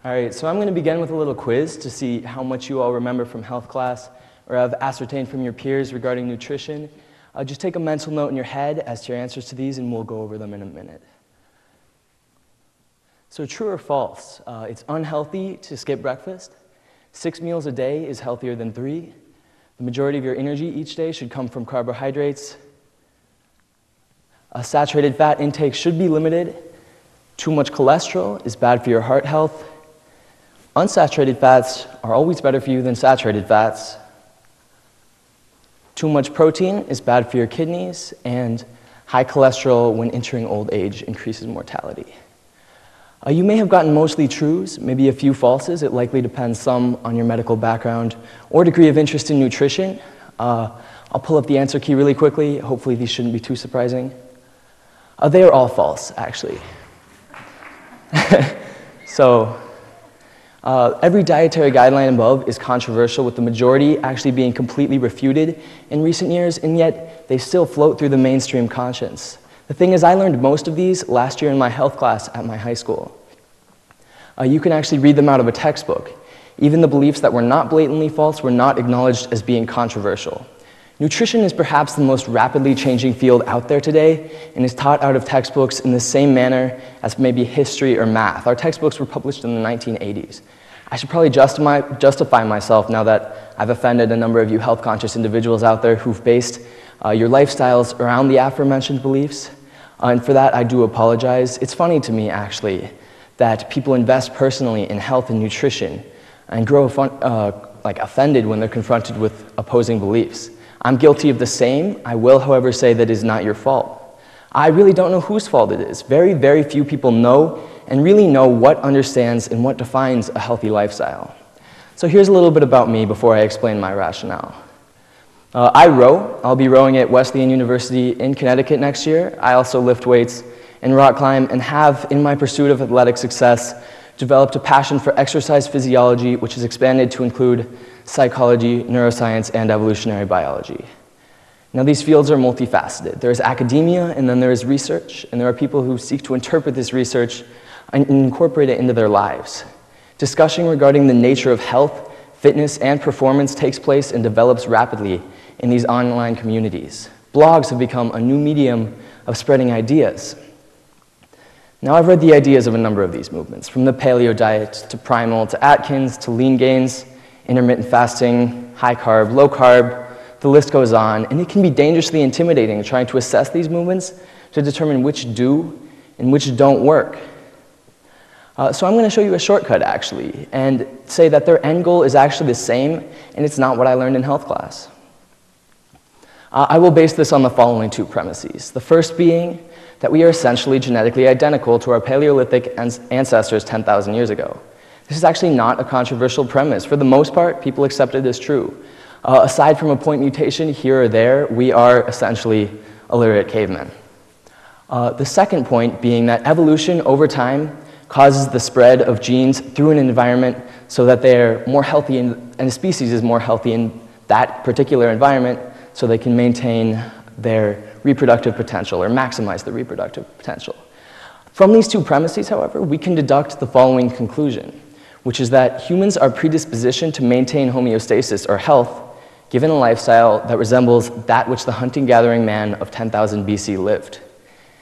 All right, so I'm going to begin with a little quiz to see how much you all remember from health class or have ascertained from your peers regarding nutrition. Just take a mental note in your head as to your answers to these, and we'll go over them in a minute. So true or false? It's unhealthy to skip breakfast. 6 meals a day is healthier than 3. The majority of your energy each day should come from carbohydrates. Saturated fat intake should be limited. Too much cholesterol is bad for your heart health. Unsaturated fats are always better for you than saturated fats. Too much protein is bad for your kidneys, and high cholesterol when entering old age increases mortality. You may have gotten mostly trues, maybe a few falses. It likely depends some on your medical background or degree of interest in nutrition. I'll pull up the answer key really quickly. Hopefully these shouldn't be too surprising. They are all false, actually. So, every dietary guideline above is controversial, with the majority actually being completely refuted in recent years, and yet they still float through the mainstream conscience. The thing is, I learned most of these last year in my health class at my high school. You can actually read them out of a textbook. Even the beliefs that were not blatantly false were not acknowledged as being controversial. Nutrition is perhaps the most rapidly changing field out there today and is taught out of textbooks in the same manner as maybe history or math. Our textbooks were published in the 1980s. I should probably justify myself now that I've offended a number of you health-conscious individuals out there who've based your lifestyles around the aforementioned beliefs. And for that, I do apologize. It's funny to me, actually, that people invest personally in health and nutrition and grow offended when they're confronted with opposing beliefs. I'm guilty of the same. I will, however, say that it is not your fault. I really don't know whose fault it is. Very, very few people know and really know what understands and what defines a healthy lifestyle. So here's a little bit about me before I explain my rationale. I row. I'll be rowing at Wesleyan University in Connecticut next year. I also lift weights and rock climb, and have, in my pursuit of athletic success, developed a passion for exercise physiology, which has expanded to include psychology, neuroscience, and evolutionary biology. Now, these fields are multifaceted. There is academia, and then there is research, and there are people who seek to interpret this research and incorporate it into their lives. Discussion regarding the nature of health, fitness, and performance takes place and develops rapidly in these online communities. Blogs have become a new medium of spreading ideas. Now, I've read the ideas of a number of these movements, from the paleo diet to primal to Atkins to lean gains, intermittent fasting, high carb, low carb, the list goes on, and it can be dangerously intimidating trying to assess these movements to determine which do and which don't work. So I'm going to show you a shortcut, actually, and say that their end goal is actually the same, and it's not what I learned in health class. I will base this on the following 2 premises. The first being that we are essentially genetically identical to our Paleolithic ancestors 10,000 years ago. This is actually not a controversial premise. For the most part, people accept it as true. Aside from a point mutation here or there, we are essentially illiterate cavemen. The second point being that evolution over time causes the spread of genes through an environment so that they're more healthy and a species is more healthy in that particular environment so they can maintain their reproductive potential or maximize the reproductive potential. From these 2 premises, however, we can deduct the following conclusion, which is that humans are predispositioned to maintain homeostasis or health given a lifestyle that resembles that which the hunting-gathering man of 10,000 BC lived.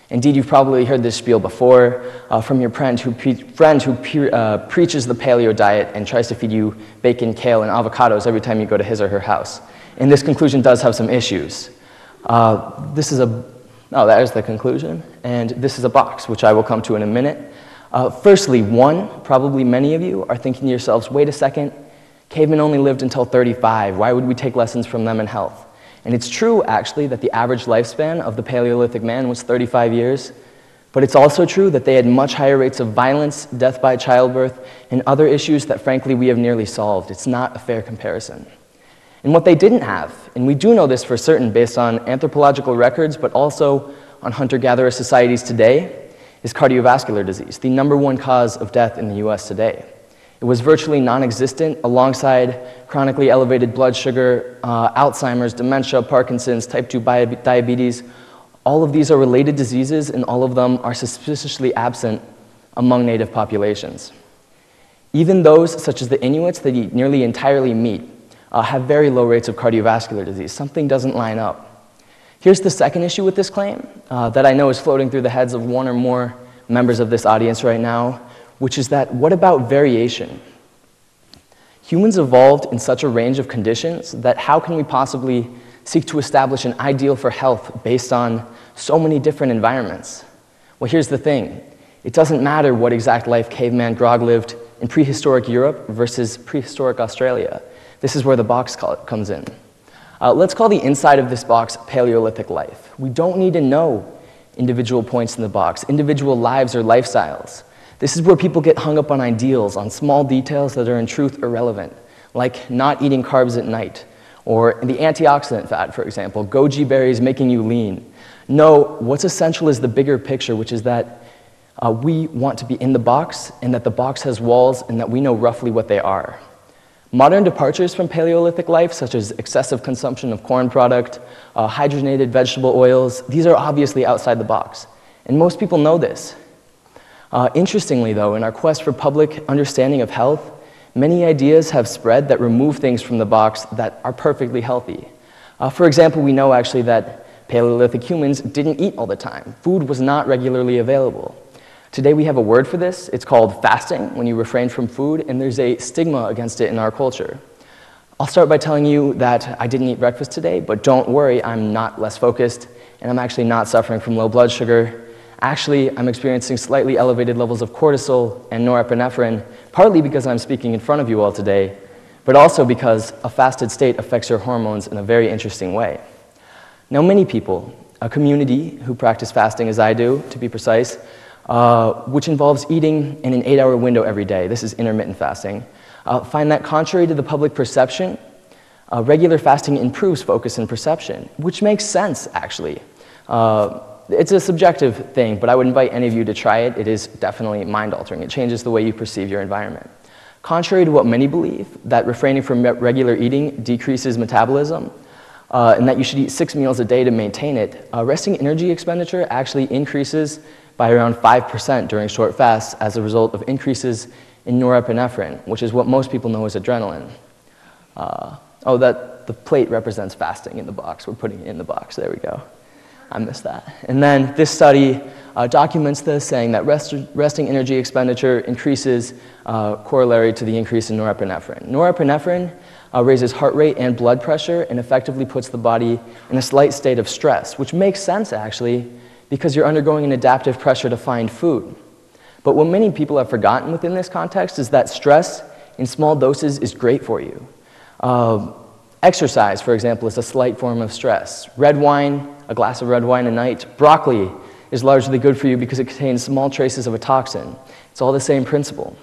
Indeed, you've probably heard this spiel before from your friend who preaches the paleo diet and tries to feed you bacon, kale, and avocados every time you go to his or her house. And this conclusion does have some issues. There's the conclusion, and this is a box, which I will come to in a minute. Firstly, probably many of you are thinking to yourselves, wait a second, cavemen only lived until 35. Why would we take lessons from them in health? And it's true, actually, that the average lifespan of the Paleolithic man was 35 years, but it's also true that they had much higher rates of violence, death by childbirth, and other issues that, frankly, we have nearly solved. It's not a fair comparison. And what they didn't have, and we do know this for certain based on anthropological records, but also on hunter-gatherer societies today, is cardiovascular disease, the #1 cause of death in the US today. It was virtually non-existent alongside chronically elevated blood sugar, Alzheimer's, dementia, Parkinson's, type 2 diabetes. All of these are related diseases, and all of them are suspiciously absent among native populations. Even those, such as the Inuits that eat nearly entirely meat, have very low rates of cardiovascular disease. Something doesn't line up. Here's the second issue with this claim that I know is floating through the heads of one or more members of this audience right now, which is that what about variation? Humans evolved in such a range of conditions that how can we possibly seek to establish an ideal for health based on so many different environments? Well, here's the thing. It doesn't matter what exact life caveman Grog lived in prehistoric Europe versus prehistoric Australia. This is where the box comes in. Let's call the inside of this box Paleolithic life. We don't need to know individual points in the box, individual lives or lifestyles. This is where people get hung up on ideals, on small details that are in truth irrelevant, like not eating carbs at night, or the antioxidant fat, for example, goji berries making you lean. No, what's essential is the bigger picture, which is that we want to be in the box, and that the box has walls, and that we know roughly what they are. Modern departures from Paleolithic life, such as excessive consumption of corn product, hydrogenated vegetable oils, these are obviously outside the box, and most people know this. Interestingly, though, in our quest for public understanding of health, many ideas have spread that remove things from the box that are perfectly healthy. For example, we know actually that Paleolithic humans didn't eat all the time. Food was not regularly available. Today we have a word for this. It's called fasting, when you refrain from food, and there's a stigma against it in our culture. I'll start by telling you that I didn't eat breakfast today, but don't worry, I'm not less focused, and I'm actually not suffering from low blood sugar. Actually, I'm experiencing slightly elevated levels of cortisol and norepinephrine, partly because I'm speaking in front of you all today, but also because a fasted state affects your hormones in a very interesting way. Now, many people, a community who practice fasting as I do, to be precise, which involves eating in an 8-hour window every day, this is intermittent fasting, find that contrary to the public perception, regular fasting improves focus and perception, which makes sense, actually. It's a subjective thing, but I would invite any of you to try it. It is definitely mind-altering. It changes the way you perceive your environment. Contrary to what many believe, that refraining from regular eating decreases metabolism, and that you should eat 6 meals a day to maintain it, resting energy expenditure actually increases by around 5% during short fasts as a result of increases in norepinephrine, which is what most people know as adrenaline. The plate represents fasting in the box. We're putting it in the box. There we go. I missed that. And then this study documents this, saying that resting energy expenditure increases corollary to the increase in norepinephrine. Norepinephrine raises heart rate and blood pressure and effectively puts the body in a slight state of stress, which makes sense, actually, because you're undergoing an adaptive pressure to find food. But what many people have forgotten within this context is that stress in small doses is great for you. Exercise, for example, is a slight form of stress. Red wine, a glass of red wine a night. Broccoli is largely good for you because it contains small traces of a toxin. It's all the same principle.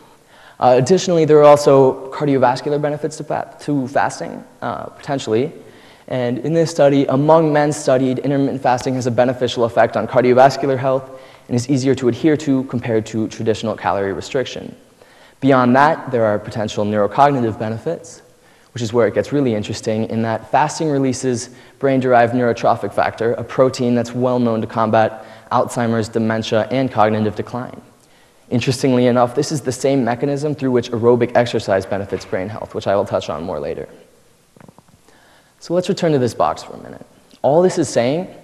Additionally, there are also cardiovascular benefits to fasting, potentially. And in this study, among men studied, intermittent fasting has a beneficial effect on cardiovascular health and is easier to adhere to compared to traditional calorie restriction. Beyond that, there are potential neurocognitive benefits, which is where it gets really interesting, in that fasting releases brain-derived neurotrophic factor, a protein that's well known to combat Alzheimer's, dementia, and cognitive decline. Interestingly enough, this is the same mechanism through which aerobic exercise benefits brain health, which I will touch on more later. So let's return to this box for a minute. All this is saying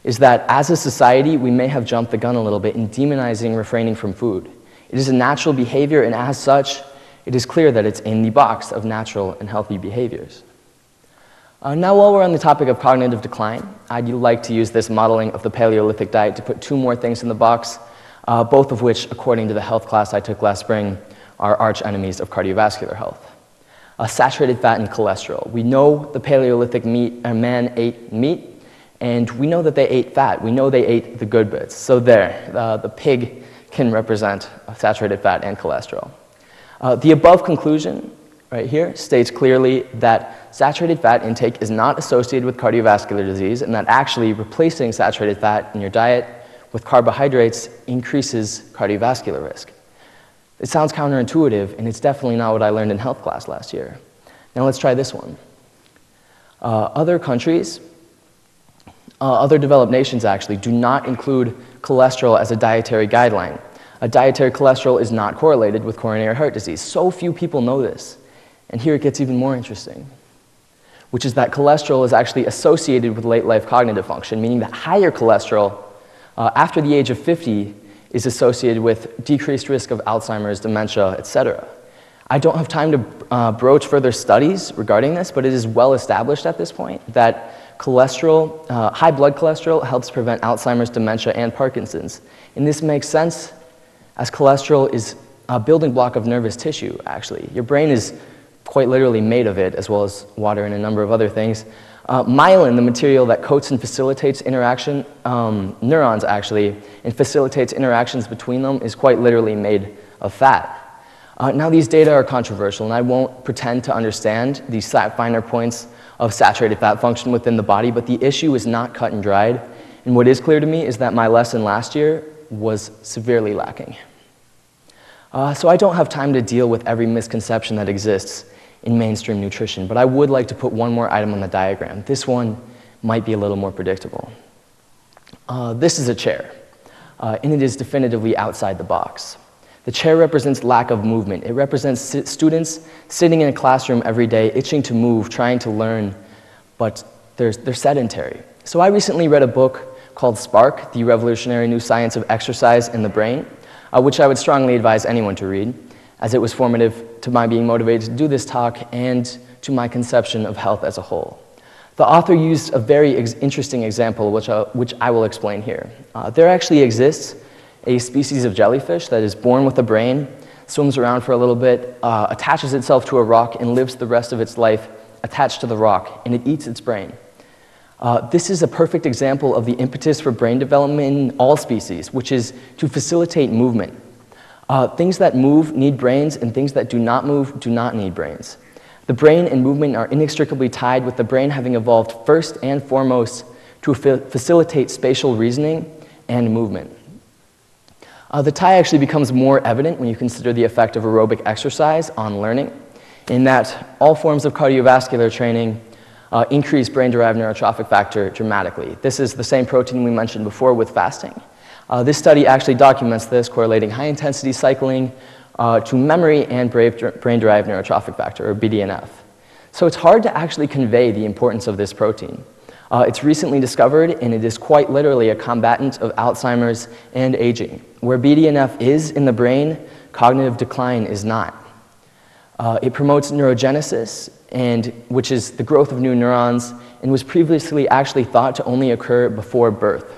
is that as a society, we may have jumped the gun a little bit in demonizing refraining from food. It is a natural behavior, and as such, it is clear that it's in the box of natural and healthy behaviors. Now, while we're on the topic of cognitive decline, I'd like to use this modeling of the Paleolithic diet to put 2 more things in the box, both of which, according to the health class I took last spring, are arch enemies of cardiovascular health. Saturated fat and cholesterol. We know the Paleolithic man ate meat, and we know that they ate fat. We know they ate the good bits. So there, the pig can represent saturated fat and cholesterol. The above conclusion, right here, states clearly that saturated fat intake is not associated with cardiovascular disease, and that actually replacing saturated fat in your diet with carbohydrates increases cardiovascular risk. It sounds counterintuitive, and it's definitely not what I learned in health class last year. Now let's try this one. Other countries, other developed nations actually, do not include cholesterol as a dietary guideline. Dietary cholesterol is not correlated with coronary heart disease. So few people know this. And here it gets even more interesting, which is that cholesterol is actually associated with late life cognitive function, meaning that higher cholesterol after the age of 50 is associated with decreased risk of Alzheimer's, dementia, etc. I don't have time to broach further studies regarding this, but it is well established at this point that cholesterol, high blood cholesterol helps prevent Alzheimer's, dementia, and Parkinson's. And this makes sense as cholesterol is a building block of nervous tissue, actually. Your brain is quite literally made of it, as well as water and a number of other things. Myelin, the material that coats and facilitates interaction, neurons actually, and facilitates interactions between them, is quite literally made of fat. Now these data are controversial, and I won't pretend to understand the finer points of saturated fat function within the body, but the issue is not cut and dried. And what is clear to me is that my lesson last year was severely lacking. So I don't have time to deal with every misconception that exists in mainstream nutrition, but I would like to put one more item on the diagram. This one might be a little more predictable. This is a chair, and it is definitively outside the box. The chair represents lack of movement. It represents students sitting in a classroom every day, itching to move, trying to learn, but they're sedentary. So I recently read a book called Spark, The Revolutionary New Science of Exercise in the Brain, which I would strongly advise anyone to read, as it was formative to my being motivated to do this talk and to my conception of health as a whole. The author used a very interesting example, which I will explain here. There actually exists a species of jellyfish that is born with a brain, swims around for a little bit, attaches itself to a rock, and lives the rest of its life attached to the rock, and it eats its brain. This is a perfect example of the impetus for brain development in all species, which is to facilitate movement. Things that move need brains, and things that do not move do not need brains. The brain and movement are inextricably tied, with the brain having evolved first and foremost to facilitate spatial reasoning and movement. The tie actually becomes more evident when you consider the effect of aerobic exercise on learning, in that all forms of cardiovascular training increase brain-derived neurotrophic factor dramatically. This is the same protein we mentioned before with fasting. This study actually documents this, correlating high-intensity cycling to memory and brain-derived neurotrophic factor, or BDNF. So it's hard to actually convey the importance of this protein. It's recently discovered, and it is quite literally a combatant of Alzheimer's and aging. Where BDNF is in the brain, cognitive decline is not. It promotes neurogenesis, which is the growth of new neurons, and was previously actually thought to only occur before birth.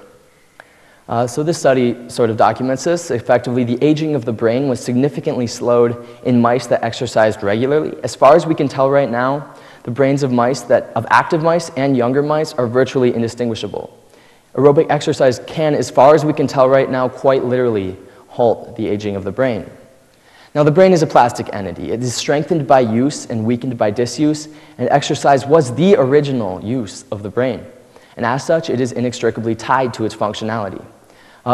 So this study sort of documents this. Effectively, the aging of the brain was significantly slowed in mice that exercised regularly. As far as we can tell right now, the brains of active mice and younger mice are virtually indistinguishable. Aerobic exercise can, as far as we can tell right now, quite literally halt the aging of the brain. Now, the brain is a plastic entity. It is strengthened by use and weakened by disuse, and exercise was the original use of the brain. And as such, it is inextricably tied to its functionality.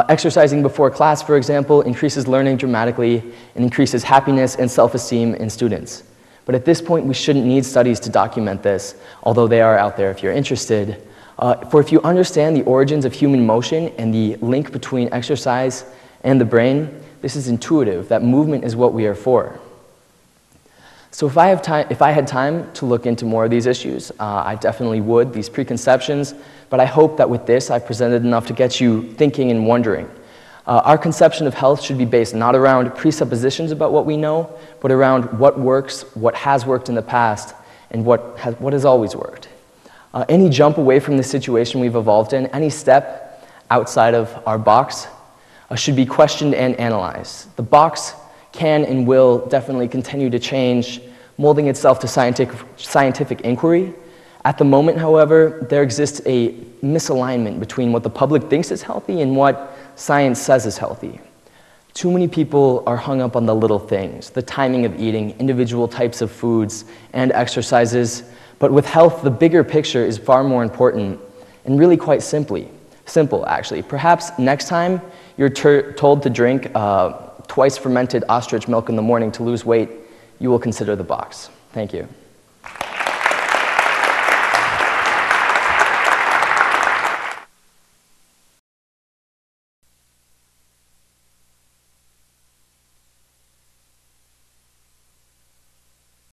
Exercising before class, for example, increases learning dramatically and increases happiness and self-esteem in students. But at this point, we shouldn't need studies to document this, although they are out there if you're interested. For if you understand the origins of human motion and the link between exercise and the brain, this is intuitive, that movement is what we are for. So if I had time to look into more of these issues, I definitely would, these preconceptions, but I hope that with this I've presented enough to get you thinking and wondering. Our conception of health should be based not around presuppositions about what we know, but around what works, what has worked in the past, and what has always worked. Any jump away from the situation we've evolved in, any step outside of our box, should be questioned and analyzed. The box can and will definitely continue to change, molding itself to scientific inquiry. At the moment, however, there exists a misalignment between what the public thinks is healthy and what science says is healthy. Too many people are hung up on the little things, the timing of eating, individual types of foods, and exercises. But with health, the bigger picture is far more important, and really quite simple actually. Perhaps next time you're told to drink twice fermented ostrich milk in the morning to lose weight, you will consider the box. Thank you.